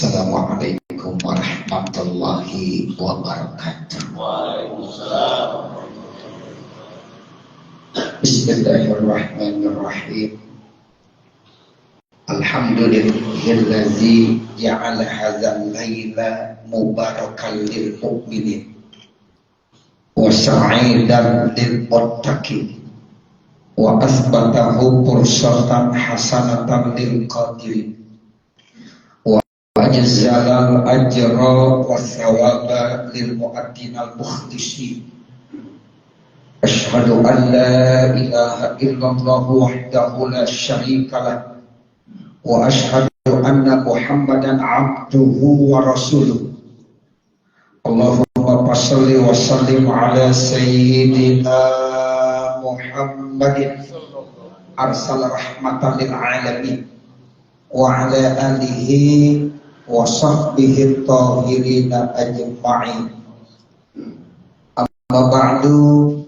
Assalamualaikum warahmatullahi wabarakatuh. Bismillahirrahmanirrahim. Alhamdulillazi ja'ala hadzal laila mubarakan lil mu'minin wa sa'idan lil muttaqin wa asbatahu fursatan hasanatan lil qadirin ajzalal ajra wa thawaba lil mu'addinal mukhlisin. Asyhadu an la ilaha illallah wahdahu la syarika lah wa asyhadu anna Muhammadan abduhu wa rasuluh. Allahumma shalli wa sallim ala sayyidina Muhammadin arsala rahmatan lil alamin wa ala alihi wa sahbihi tahirina ajma'in. Amma ba'du,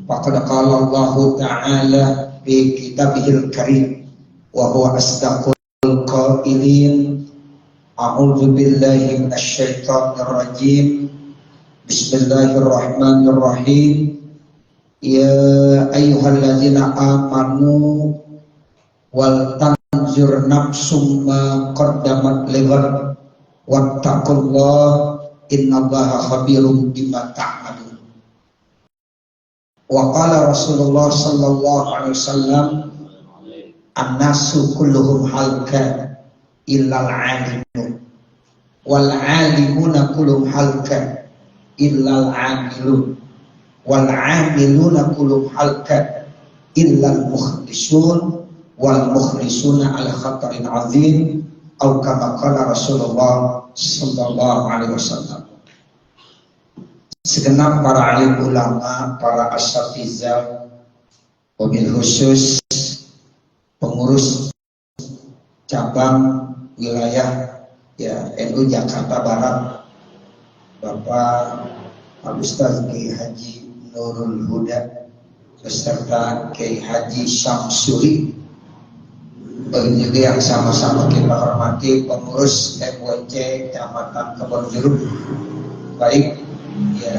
faqad qala Allah ta'ala fi kitabihil karim wa huwa asdaqul qailin. A'udzu billahi minasy syaithanir rajim. Bismillahirrahmanirrahim. Ya ayyuhalladzina amanu wal anzur nafsum ma qaddamat lighad wattaqullah innallaha khabirum bima ta'malun. Wa qala Rasulullah sallallahu alaihi wasallam an-nasu kulluhum halka illal 'alimun wal 'alimuna kulluhum halka illal 'amilun wal 'amiluna kulluhum halka illal mukhlisun wal mukhlisuna ala khatarin azim atau kama qala Rasulullah sallallahu alaihi wasallam. Segenap para alim ulama, para asatizah, wabil khusus pengurus cabang wilayah ya NU Jakarta Barat, Bapak Al Ustaz Kiai Haji Nurul Huda beserta Kiai Haji Syamsuri, juga yang sama-sama kita hormati pengurus MWC Kecamatan Kebonjeruk, baik ya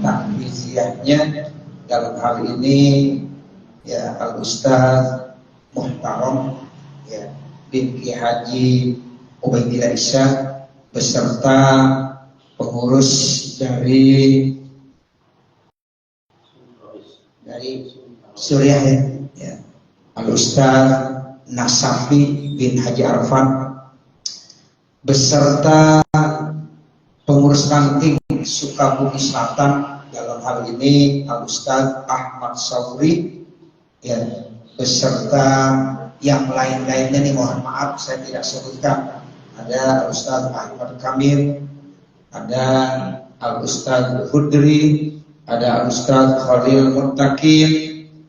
takziahnya dalam hal ini ya Al Ustaz Muhtaram ya bin Kiai Haji Ubaidillah Isya beserta pengurus dari Suriah ya Al Ustaz Nasafi bin Haji Arfan beserta pengurus ranting Sukabumi Selatan, dalam hal ini Al Ustaz Ahmad Sauri ya beserta yang lain-lainnya nih, mohon maaf saya tidak sebutkan. Ada Al Ustaz Ahmad Kamil, ada Al Ustaz Hudri, ada Al Ustaz Khalil Muttaqin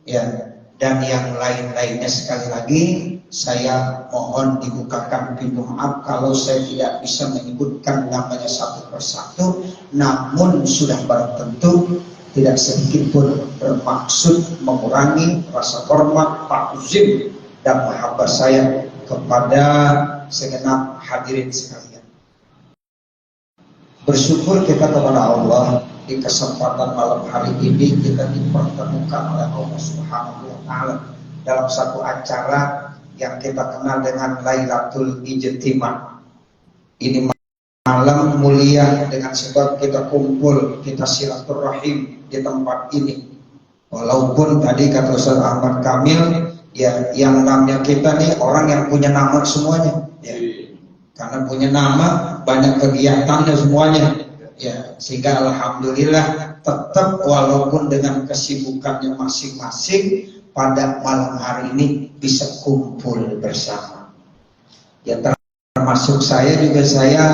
ya, dan yang lain-lainnya. Sekali lagi saya mohon dibukakan pintu maaf kalau saya tidak bisa menyebutkan namanya satu persatu, namun sudah barang tentu tidak sedikit pun bermaksud mengurangi rasa hormat, takzim dan mahabbah saya kepada segenap hadirin sekalian. Bersyukur kita kepada Allah di kesempatan malam hari ini kita dipertemukan oleh Allah Subhanahu wa Ta'ala dalam satu acara yang kita kenal dengan Lailatul Ijtima. Ini malam mulia dengan sebab kita kumpul, kita silaturahim di tempat ini. Walaupun tadi kata Ustaz Ahmad Kamil ya, yang namanya kita nih orang yang punya nama semuanya ya. Karena punya nama banyak kegiatannya semuanya ya, sehingga alhamdulillah tetap walaupun dengan kesibukannya masing-masing pada malam hari ini bisa kumpul bersama ya. Termasuk saya juga, saya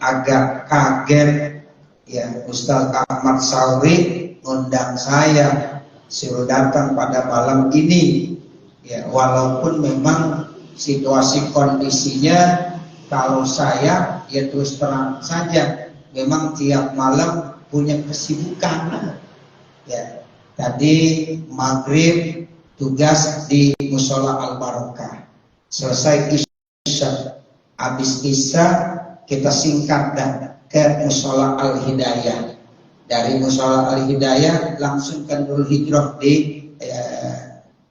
agak kaget ya, Ustaz Ahmad Sauri undang saya suruh datang pada malam ini ya, walaupun memang situasi kondisinya kalau saya ya terus terang saja memang tiap malam punya kesibukan ya. Tadi maghrib tugas di Musola Al Barokah, selesai isya, habis isya kita singkat dah ke Musola Al-Hidayah. Dari Musola Al-Hidayah langsung ke Nurul Hijrah di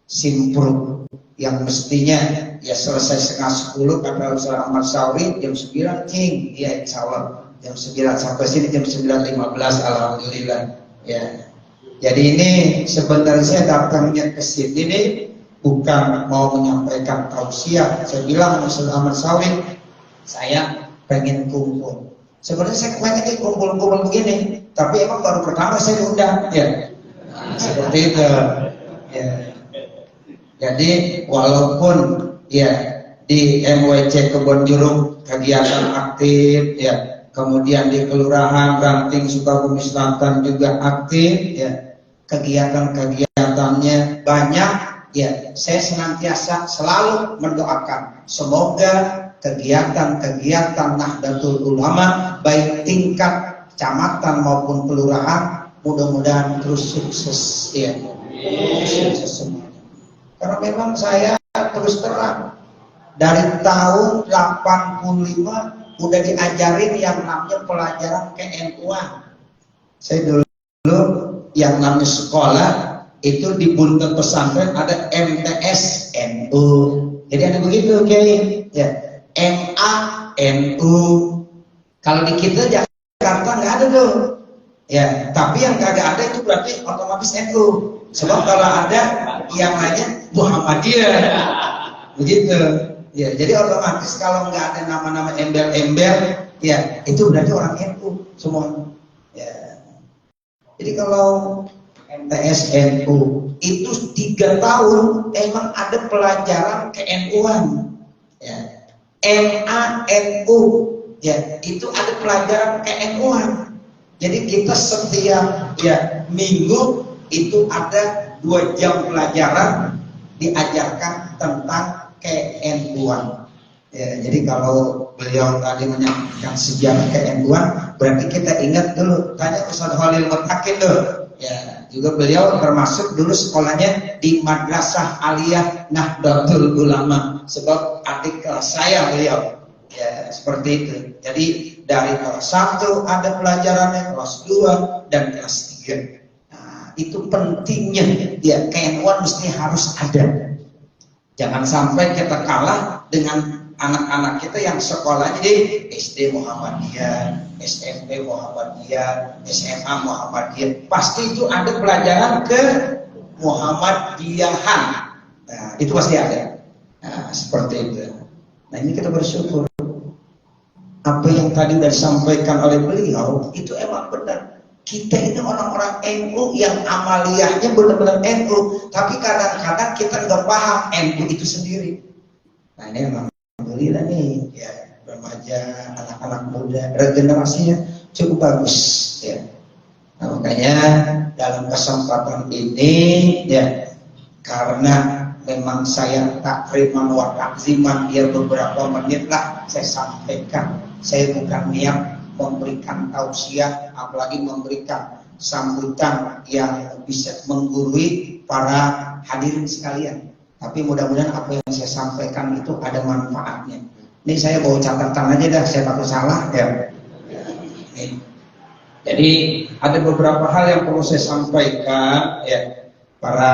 Simpruk, yang mestinya ya selesai 9:30 kata Ustaz Ahmad Sauri, jam 9 King, ya insya Allah jam 9 sampai sini jam 9.15, alhamdulillah ya. Jadi ini sebenarnya saya datangnya ke sini nih bukan mau menyampaikan tausiah. Saya bilang Ustaz Ahmad Sauri, saya pengen kumpul. Sebenarnya saya pengen kumpul-kumpul begini, tapi emang baru pertama saya diundang ya. Nah, seperti itu ya. Jadi walaupun ya di MWC Kebon Jurung kegiatan aktif ya, kemudian di Kelurahan Ranting Sukabumi Selatan juga aktif ya, kegiatan-kegiatannya banyak ya. Saya senantiasa selalu mendoakan semoga kegiatan-kegiatan Nahdlatul Ulama baik tingkat kecamatan maupun kelurahan mudah-mudahan terus sukses ya. Sukses semua. Karena memang saya terus terang dari tahun 85 udah diajarin yang namanya pelajaran KNU-an. Saya dulu yang namanya sekolah itu di buntut pesantren ada MTS NU. Jadi ada begitu Kiai ya, MA NU. Kalau di kita Jakarta nggak ada tuh ya, tapi yang kagak ada itu berarti otomatis NU. Sebab kalau ada yang lainnya Muhammadiyah, begitu. Ya, jadi otomatis kalau nggak ada nama-nama embel-embel, ya itu berarti orang NU semua. Ya. Jadi kalau MTS NU itu 3 tahun emang ada pelajaran ke-NU-an. Ya. MA NU, ya itu ada pelajaran ke-NU-an. Jadi kita setiap ya minggu itu ada 2 jam pelajaran diajarkan tentang KNU-an. Ya, jadi kalau beliau tadi menyampaikan sejarah KNU-an, berarti kita ingat dulu tanya Ustaz Khalil Mutakin tuh. Ya, juga beliau termasuk dulu sekolahnya di Madrasah Aliyah Nahdlatul Ulama, sebab adik kelas saya beliau. Ya, seperti itu. Jadi dari kelas 1 ada pelajarannya, kelas 2 dan kelas 3. Itu pentingnya ya, KNU-an mesti harus ada. Jangan sampai kita kalah dengan anak-anak kita yang sekolahnya di SD Muhammadiyah, SMP Muhammadiyah, SMA Muhammadiyah. Pasti itu ada pelajaran ke Muhammadiyahan. Nah, itu pasti ada. Nah, seperti itu. Nah, ini kita bersyukur apa yang tadi sudah disampaikan oleh beliau itu emang benar. Kita ini orang-orang NU yang amaliyahnya benar-benar NU, tapi kadang-kadang kita nggak paham NU itu sendiri. Nah ini alhamdulillah nih ya, remaja, anak-anak muda, regenerasinya cukup bagus ya. Nah, makanya dalam kesempatan ini ya, karena memang saya takriman wa takziman ya beberapa menit lah saya sampaikan. Saya bukan niat memberikan tausiah, apalagi memberikan sambutan yang bisa menggurui para hadirin sekalian. Tapi mudah-mudahan apa yang saya sampaikan itu ada manfaatnya. Ini saya bawa catatan aja dah, saya takut salah ya. Jadi ada beberapa hal yang perlu saya sampaikan ya, para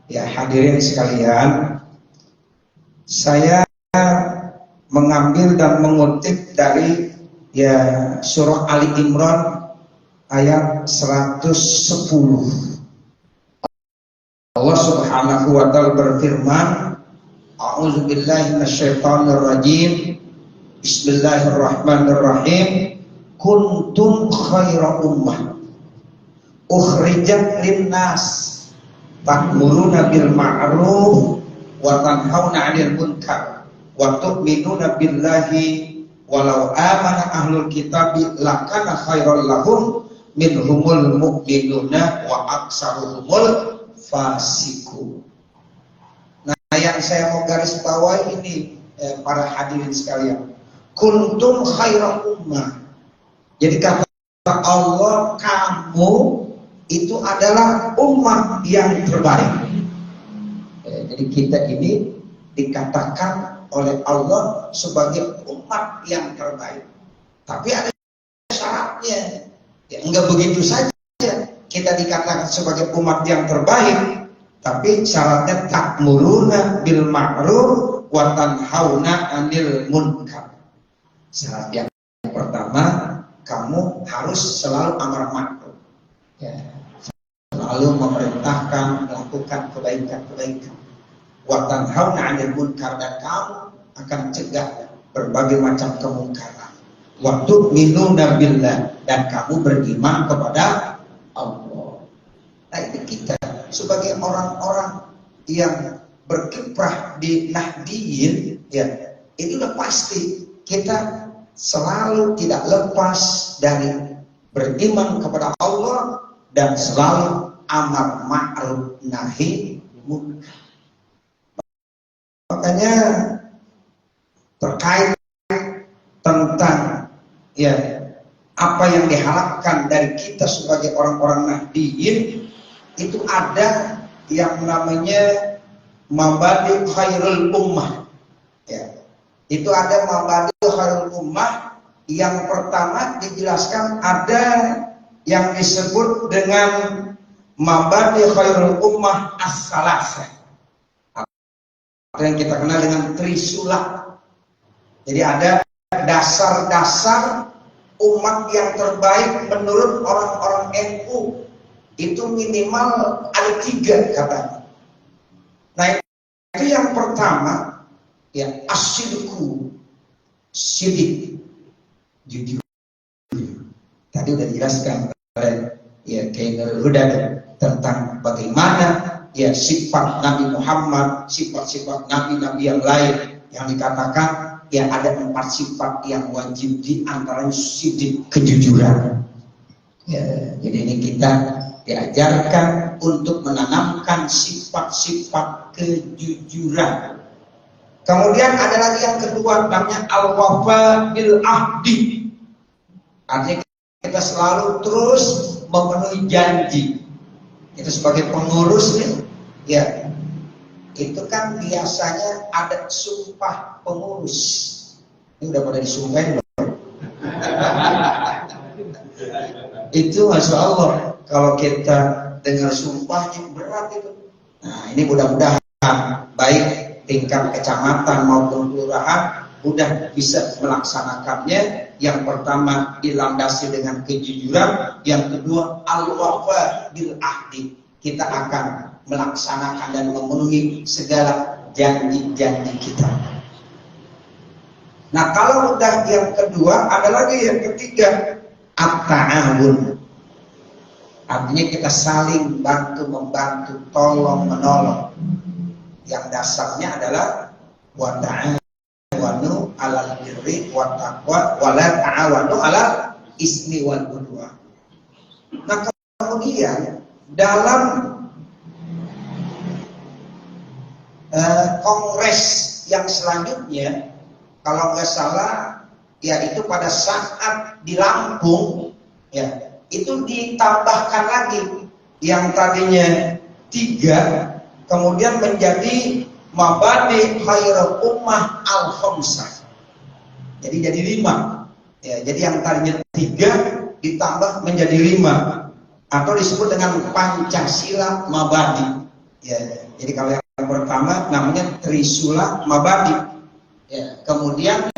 ya hadirin sekalian. Saya mengambil dan mengutip dari ya surah Ali Imran ayat 110. Allah Subhanahu wa taala berfirman, A'udzubillahi minasyaitonirrajim. Bismillahirrahmanirrahim. Kuntum khaira ummah ukhrijat linnas ta'muruna bil ma'ruf wa tanhauna 'anil munkar wa tu'minuna billahi walau amana ahlul kitabi lakana khairal lahum minhumul mu'minuna wa aksaruhumul fasiku. Nah, yang saya mau garis bawahi ini para hadirin sekalian, kuntum khairal ummah. Jadi kata Allah, kamu itu adalah umat yang terbaik. Jadi kita ini dikatakan oleh Allah sebagai umat yang terbaik. Tapi ada syaratnya. Ya, enggak begitu saja kita dikatakan sebagai umat yang terbaik, tapi syaratnya ta'muruna bil ma'ruf wa tanhauna 'anil munkar. Syarat yang pertama, kamu harus selalu amar ma'ruf. Ya, selalu memerintahkan melakukan kebaikan-kebaikan. Wa tanhauna 'anil munkar, dan kamu akan cegah berbagai macam kemungkaran. Wa tu'minuna billah, dan kamu beriman kepada Allah. Nah, ini kita sebagai orang-orang yang berkiprah di Nahdiyin, ya, ini udah pasti kita selalu tidak lepas dari beriman kepada Allah dan selalu amar ma'ruf nahi munkar. Makanya terkait tentang ya apa yang diharapkan dari kita sebagai orang-orang Nahdiyin, itu ada yang namanya mabadi khairul ummah. Ya, itu ada mabadi khairul ummah. Yang pertama dijelaskan ada yang disebut dengan mabadi khairul ummah as-salasah, atau yang kita kenal dengan trisula. Jadi ada dasar-dasar umat yang terbaik menurut orang-orang NU, itu minimal ada 3 katanya. Nah, itu yang pertama, ya, as-sidqu, sidik, jujur. Tadi udah dijelaskan oleh ya Kiai Nurul Huda tentang bagaimana ya sifat Nabi Muhammad, sifat-sifat nabi-nabi yang lain yang dikatakan ya ada 4 sifat yang wajib, di antaranya sidik, kejujuran. Ya, jadi ini kita diajarkan untuk menanamkan sifat-sifat kejujuran. Kemudian ada lagi yang kedua, namanya al-wafa bil ahdi. Artinya kita selalu terus memenuhi janji. Itu sebagai pengurus nih, ya, itu kan biasanya ada sumpah pengurus. Ini udah pada disumpahin belum? Itu Masya Allah, kalau kita dengar sumpahnya berat itu. Nah, ini mudah-mudahan baik tingkat kecamatan maupun kelurahan udah bisa melaksanakannya. Yang pertama dilandasi dengan kejujuran, yang kedua al-wafa bil ahdi, kita akan melaksanakan dan memenuhi segala janji-janji kita. Nah, kalau udah yang kedua, ada lagi yang ketiga, at-ta'awun. Artinya kita saling bantu-membantu, tolong-menolong. Yang dasarnya adalah wa ta'awanu 'alal birri wat taqwa wa la ta'awanu 'alal ismi wal 'udwan. Nah, kemudian dalam kongres yang selanjutnya, kalau nggak salah ya itu pada saat di Lampung, ya itu ditambahkan lagi yang tadinya 3 kemudian menjadi mabadi khairul ummah al-khamsah, jadi 5. Ya, jadi yang tadinya 3 ditambah menjadi 5, atau disebut dengan Pancasila mabadi. Ya, jadi kalau yang pertama namanya Trisula mabadi. Ya, kemudian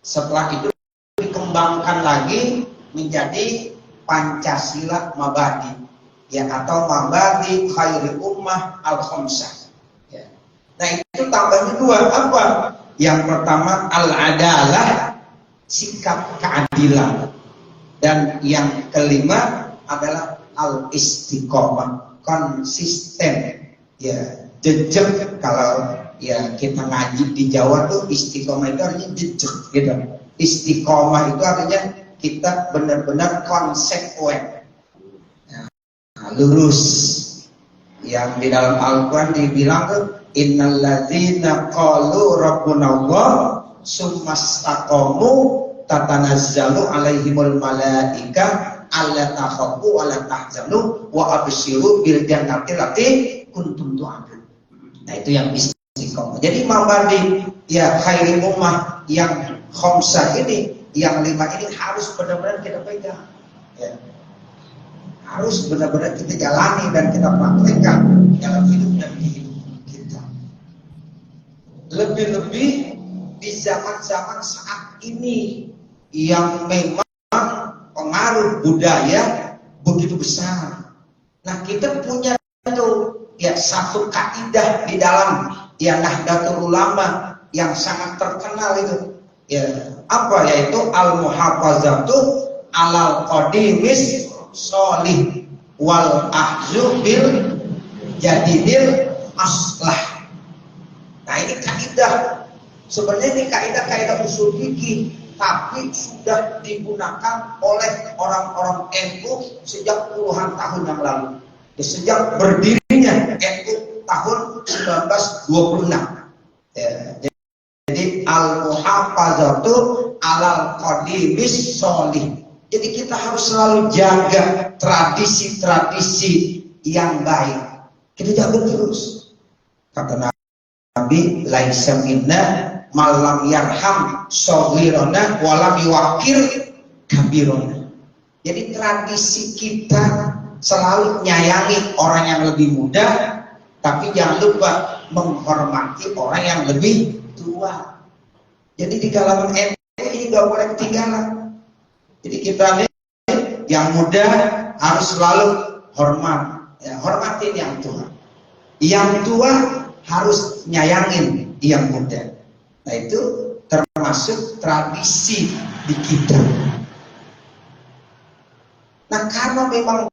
setelah itu dikembangkan lagi menjadi Pancasila mabadi, ya, atau mabadi khairul ummah al-khamsah. Ya. Nah, itu tambahnya 2 apa? Yang pertama al-adalah, sikap keadilan, dan yang kelima adalah al-istiqomah, konsisten. Ya, jejak. Kalau ya kita ngaji di Jawa tuh istiqomah itu artinya jejak gitu. Istiqomah itu artinya kita benar-benar konsekuen, nah, lurus. Yang di dalam Al-Quran dibilang tuh innalladzina qalu rabbunallah summastaqamu tatanazzalu alaihimul malaika alla takhafu wa la tahzanu wa abshiru bil jannati allati kuntum tu'adun. Nah, itu yang istiqomah. Jadi mabadi ya khairul ummah yang khamsah ini yang 5 ini harus benar-benar kita pegang, ya. Harus benar-benar kita jalani dan kita praktekkan dalam hidup dan kehidupan kita. Lebih-lebih di zaman-zaman saat ini yang memang pengaruh budaya begitu besar. Nah, kita punya itu ya satu kaidah di dalam ya Nahdlatul Ulama yang sangat terkenal itu. Ya, apa yaitu al-muhafazatu alal qadimis sholih wal ahzu bil jadidil aslah. Nah, ini kaidah. Sebenarnya ini kaidah usul fikih, tapi sudah digunakan oleh orang-orang NU sejak puluhan tahun yang lalu. Ya, sejak berdirinya NU tahun 1926. Ya, jadi al-muhafazatu alal qadimis sholih. Jadi kita harus selalu jaga tradisi-tradisi yang baik. Kita jaga terus. Kata Nabi, laisa minna malam yarham shaghirana walam yuwaqir kabirana. Jadi tradisi kita selalu nyayangi orang yang lebih muda, tapi jangan lupa menghormati orang yang lebih tua. Jadi di kalangan ini nggak boleh ketinggalan. Jadi kita nih yang muda harus selalu hormat, ya, hormatin yang tua. Yang tua harus nyayangin yang muda. Nah, itu termasuk tradisi di kita. Nah, karena memang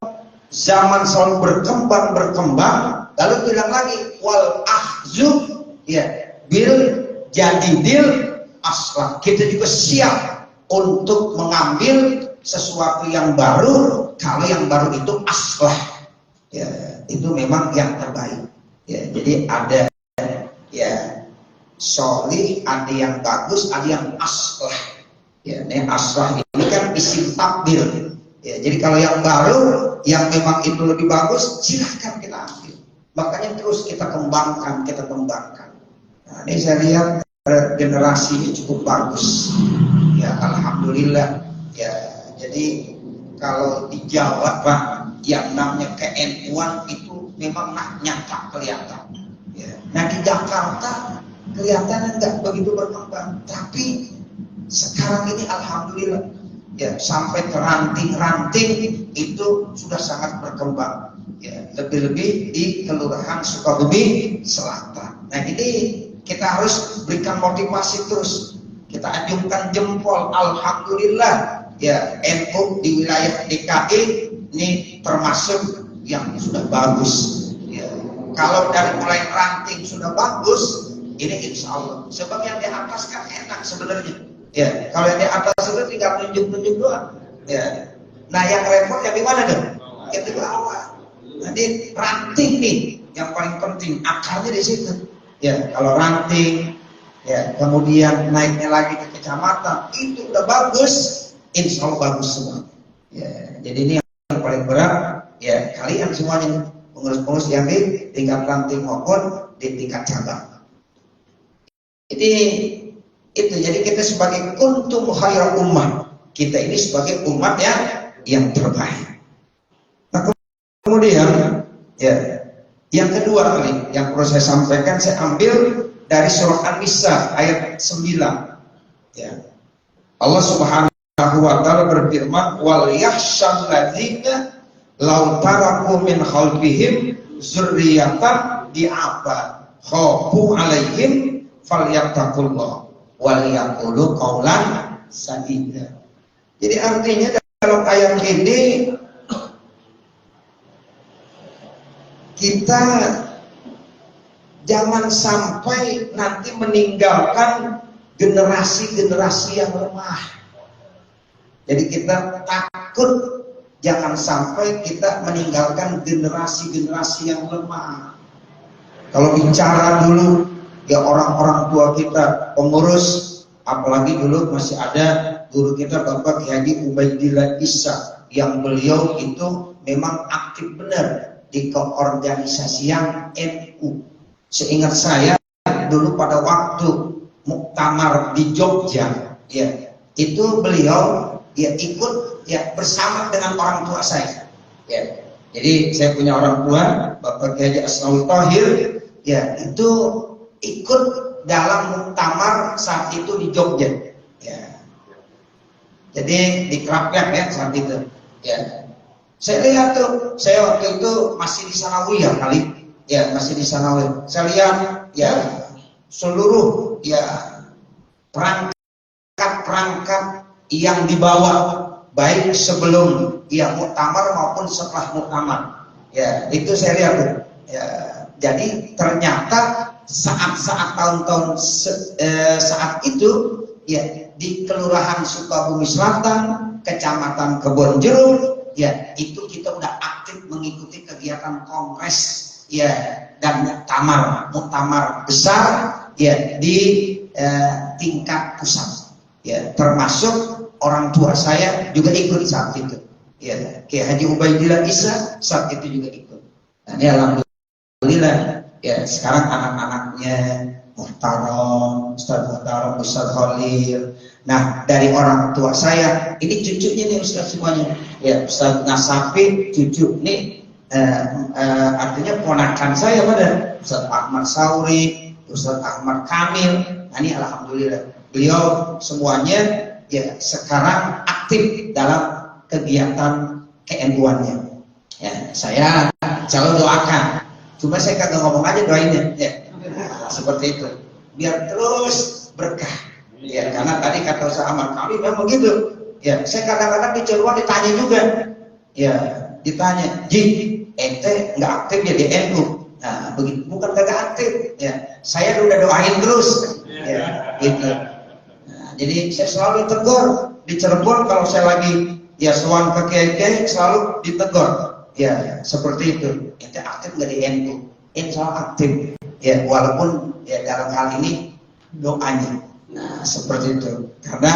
zaman selalu berkembang, lalu bilang lagi wal ahzub ya bil jadidil aslah. Kita juga siap untuk mengambil sesuatu yang baru kalau yang baru itu aslah. Ya, itu memang yang terbaik. Ya, jadi ada ya sholih, ada yang bagus, ada yang aslah. Ya, ini aslah ini kan isim takdir. Ya, jadi kalau yang baru, yang memang itu lebih bagus, silahkan kita ambil. Makanya terus kita kembangkan. Nah, ini saya lihat generasi ini cukup bagus. Ya, alhamdulillah. Ya, jadi kalau di Jawa, Pak, yang namanya ke-NU-an itu memang nyata kelihatan. Ya. Nah, di Jakarta kelihatannya nggak begitu berkembang, tapi sekarang ini alhamdulillah ya sampai ke ranting-ranting itu sudah sangat berkembang. Ya, lebih-lebih di Kelurahan Sukabumi Selatan. Nah, ini kita harus berikan motivasi terus. Kita ajungkan jempol, alhamdulillah ya NU di wilayah DKI ini termasuk yang sudah bagus. Ya, kalau dari mulai ranting sudah bagus, ini insya Allah. Sebab yang di atas kan enak sebenarnya. Ya, kalau yang di atas itu tinggal tunjuk-tunjuk doang. Ya. Nah, yang repot yang di mana dong? Yang di bawah. Nanti ranting nih yang paling penting, akarnya di situ. Ya, kalau ranting, ya kemudian naiknya lagi ke kecamatan, itu udah bagus, insya Allah bagus semua. Ya, jadi ini yang paling berat. Ya, kalian semuanya pengurus-pengurus yang di tingkat ranting maupun di tingkat cabang. Jadi itu, jadi kita sebagai kuntum khairu ummah, kita ini sebagai umat yang terbaik. Nah, kemudian ya yang kedua kali yang perlu saya sampaikan, saya ambil dari surah An-Nisa ayat 9. Ya. Allah Subhanahu wa taala berfirman, wal yakhshal ladzina law taraku min khalfihim dzurriyyatan di'afa khafu alaihim falyattaqullah wal yaqulu qaulan sadida. Jadi artinya dalam ayat ini kita jangan sampai nanti meninggalkan generasi-generasi yang lemah. Jadi kita takut jangan sampai kita meninggalkan generasi-generasi yang lemah. Kalau bicara dulu ya orang-orang tua kita, pengurus, apalagi dulu masih ada guru kita Bapak Kiai Haji Ubaidillah Isa, yang beliau itu memang aktif benar di keorganisasian NU. Seingat saya dulu pada waktu muktamar di Jogja, ya itu beliau ya ikut ya bersama dengan orang tua saya. Ya. Jadi saya punya orang tua, Bapak Kiai Haji Asnawi Thohir, ya itu ikut dalam muktamar saat itu di Jogja. Ya. Jadi di Krapyak ya saat itu. Ya. Saya lihat tuh, saya waktu itu masih di Sanawiyah kali, ya masih di Sanawiyah. Saya lihat ya seluruh ya perangkat yang dibawa baik sebelum ya muktamar maupun setelah muktamar. Ya, itu saya lihat tuh. Ya, jadi ternyata saat-saat tahun-tahun saat itu ya di Kelurahan Sukabumi Selatan, Kecamatan Kebonjeruk, ya itu kita udah aktif mengikuti kegiatan kongres ya dan muktamar besar ya di tingkat pusat. Ya, termasuk orang tua saya juga ikut saat itu. Ya, Kiai Haji Ubaidillah Isa saat itu juga ikut. Nah, ini alhamdulillah ya sekarang anak-anaknya Muhtaram, Ustaz Muhtaram, Ustaz Khalil. Nah, dari orang tua saya, ini cucunya nih Ustaz semuanya. Ya, Ustaz Nasafi cucu nih artinya ponakan saya pada Ustaz Ahmad Sauri, Ustaz Ahmad Kamil. Nah, ini alhamdulillah beliau semuanya ya sekarang aktif dalam kegiatan KNU-nya. Ya, saya selalu doakan. Cuma saya kagak ngomong aja doainnya. Ya, seperti itu. Biar terus berkah. Ya, karena tadi kata Ustaz Ahmad kami memang begitu. Ya, saya kadang-kadang di Cirebon ditanya juga. Ya, ditanya, "Ji, ente nggak aktif ya di NU?" Nah, begitu. Bukan kagak aktif. Ya, saya udah doain terus. Ya, gitu. Jadi saya selalu ditegur di Cirebon kalau saya lagi ya sowan ke kiai-kiai selalu ditegur. Ya seperti itu. Ente aktif nggak di NU? Insya Allah aktif. Ya walaupun ya dalam hal ini doanya. Nah seperti itu. Karena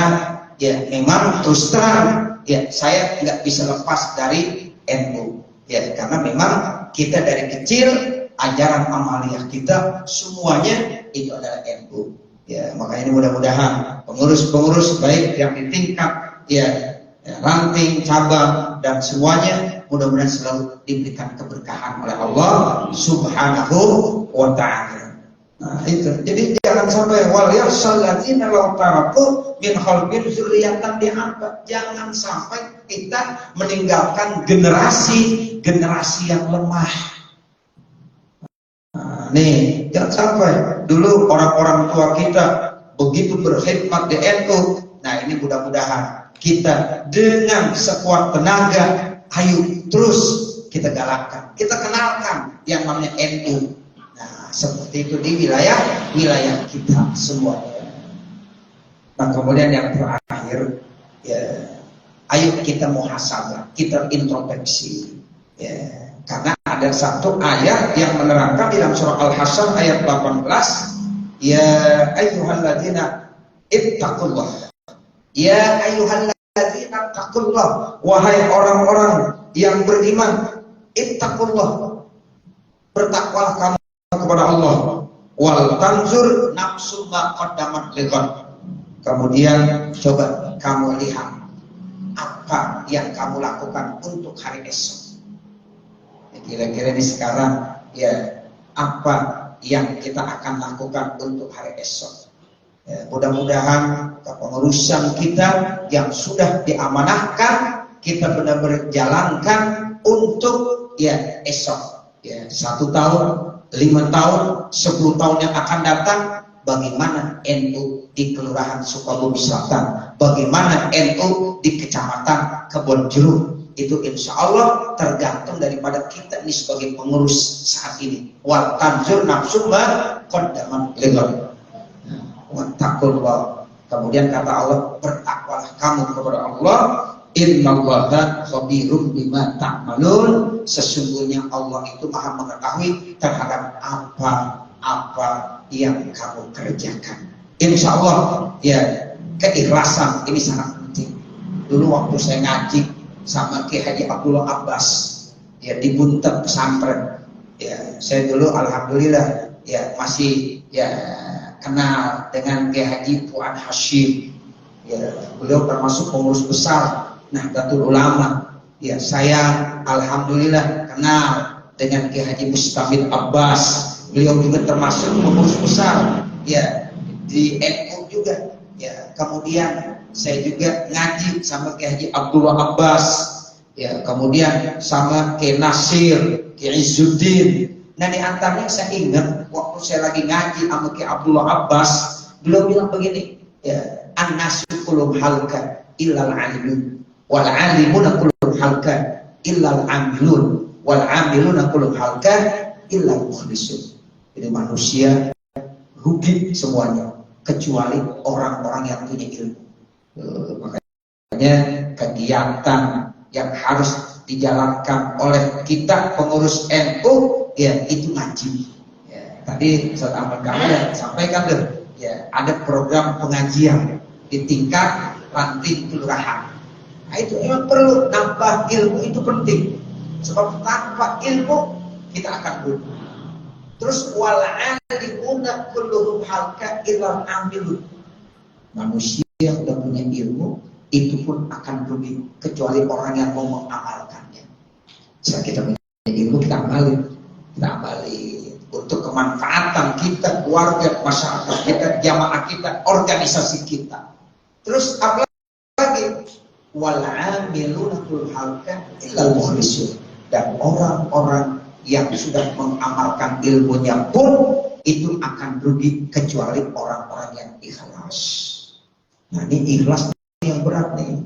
ya memang terus terang ya saya nggak bisa lepas dari NU. Ya karena memang kita dari kecil ajaran amaliyah kita semuanya itu adalah NU. Ya, makanya mudah-mudahan pengurus-pengurus baik yang di tingkat ya ranting, cabang dan semuanya mudah-mudahan selalu diberikan keberkahan oleh Allah Subhanahu wa taala. Nah, itu. Jadi jangan sampai wal yasalladina law taraku min khalqin dzurriyyatan dihambat. Jangan sampai kita meninggalkan generasi yang lemah. Nih, jangan sampai dulu orang-orang tua kita begitu berkhidmat di NU. Nah, ini mudah-mudahan kita dengan sekuat tenaga, ayo terus kita galakkan, kita kenalkan yang namanya NU. Nah, seperti itu di wilayah kita semuanya. Nah, kemudian yang terakhir, ya, ayo kita muhasabah, kita introspeksi, ya. Karena ada satu ayat yang menerangkan dalam surah Al-Hasyr ayat 18, ya ayyuhalladzina ittaqullah. Ya ayyuhalladzina taqullah, wahai orang-orang yang beriman, ittaqullah. Bertakwalah kamu kepada Allah. Wal tanzur nafsum ma qaddamat lighad. Kemudian coba kamu lihat apa yang kamu lakukan untuk hari esok. Kira-kira ini sekarang ya apa yang kita akan lakukan untuk hari esok. Ya, mudah-mudahan kepengurusan kita yang sudah diamanahkan kita benar-benar jalankan untuk ya esok. Ya 1 tahun, 5 tahun, 10 tahun yang akan datang. Bagaimana NU di Kelurahan Sukabumi Selatan, bagaimana NU di Kecamatan Kebonjeruk. Itu insya Allah tergantung daripada kita ini sebagai pengurus saat ini. Wal tanzur nafsum ma qaddamat lighad. Wattaqullah. Kemudian kata Allah, bertakwalah kamu kepada Allah. Innallaha khabirum bima ta'malun. Sesungguhnya Allah itu Maha mengetahui terhadap apa yang kamu kerjakan. Insya Allah ya keikhlasan ini sangat penting. Dulu waktu saya ngaji sama Kiai Haji Abdullah Abbas ya di Buntet pesantren ya, saya dulu alhamdulillah ya masih ya kenal dengan Kiai Haji Fuad Hashim Ya, beliau termasuk pengurus besar Nahdlatul Ulama. Ya, saya alhamdulillah kenal dengan Ki Haji Mustamid Abbas. Beliau juga termasuk pengurus besar ya di NU juga. Ya, kemudian saya juga ngaji sama Ki Haji Abdullah Abbas. Ya, kemudian sama Ki Nasir, Ki Izzuddin. Nah, di antaranya saya ingat waktu saya lagi ngaji sama Ki Abdullah Abbas, beliau bilang begini, ya, an-nasu kulluhum halka illal alimun wal alimuna kulluhum halka illal amilun wal amiluna kulluhum halka illal mukhlisun. Jadi manusia rugi semuanya kecuali orang-orang yang punya ilmu. Makanya kegiatan yang harus dijalankan oleh kita pengurus NU ya itu ngaji. Ya, tadi Ustaz Ahmad Kamil sampaikan deh, ya ada program pengajian di tingkat ranting kelurahan. Nah, itu memang perlu nambah ilmu, itu penting. Sebab tanpa ilmu kita akan buntu. Terus wal alimuna kulluhum halka illal amilun. Manusia yang sudah punya ilmu itu pun akan rugi kecuali orang yang mau mengamalkannya. Jika kita punya ilmu, kita amalin untuk kemanfaatan kita, keluarga, masyarakat kita, jamaah kita, organisasi kita. Terus apa lagi? Wal amiluna kulluhum halka illal mukhlisun. Dan orang-orang yang sudah mengamalkan ilmunya pun itu akan rugi kecuali orang-orang yang ikhlas. Nah, ini ikhlas yang berat nih.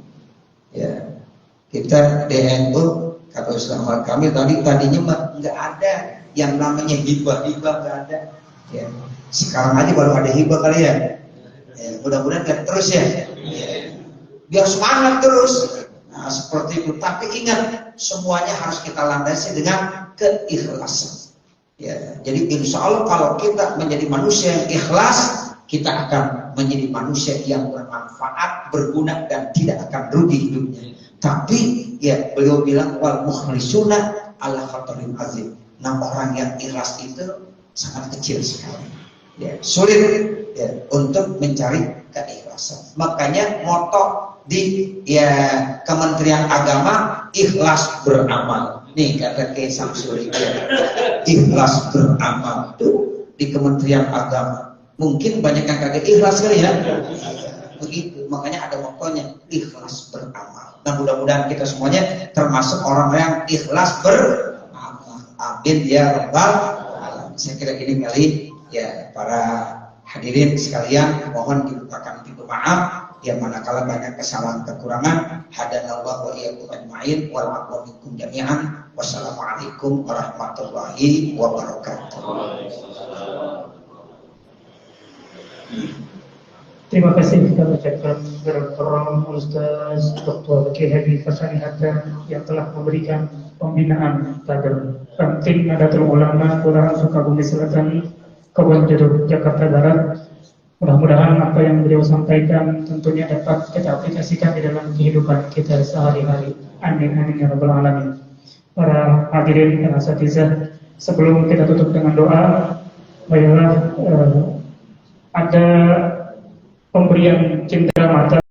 Ya, kita DNU kata Ustaz Ahmad Kamil tadinya nggak ada yang namanya hibah nggak ada. Ya, sekarang aja baru ada hibah kali ya. Ya, mudah-mudahan kan terus ya. Biar semangat terus. Nah, seperti itu. Tapi ingat, semuanya harus kita landasi dengan keikhlasan. Ya, jadi insya Allah kalau kita menjadi manusia yang ikhlas, kita akan menjadi manusia yang bermanfaat, berguna, dan tidak akan rugi hidupnya. Tapi ya beliau bilang wal mukhlisuna ala khatarin azim. Nah, orang yang ikhlas itu sangat kecil sekali. Ya, sulit ya untuk mencari keikhlasan. Makanya moto di Kementerian Agama ikhlas beramal. Nih kata Kiai Samsuri, ikhlas beramal tuh di Kementerian Agama. Mungkin banyak yang kagak ikhlas kali ya. Begitu, makanya ada motonya ikhlas beramal. Nah, mudah-mudahan kita semuanya termasuk orang yang ikhlas beramal. Amin ya rabbal alamin. Saya kira ini kali ya para hadirin sekalian, mohon dibukakan pintu maaf yang manakala banyak kesalahan kekurangan. Hadanallahu wa iyyakum ajma'in wal aqwa minkum jami'an. Wassalamualaikum warahmatullahi wabarakatuh. Terima kasih kita ucapkan kepada Ustaz Dr. Kiai Haji Fasani Hatta yang telah memberikan pembinaan pada ranting Nahdlatul Ulama Kelurahan Sukabumi Selatan, Kebon Jeruk, Jakarta Barat. Mudah-mudahan apa yang beliau sampaikan tentunya dapat kita aplikasikan di dalam kehidupan kita sehari-hari. Amin amin ya rabbal alamin. Para hadirin dan asatizah, sebelum kita tutup dengan doa, baiklah ada pemberian cindera mata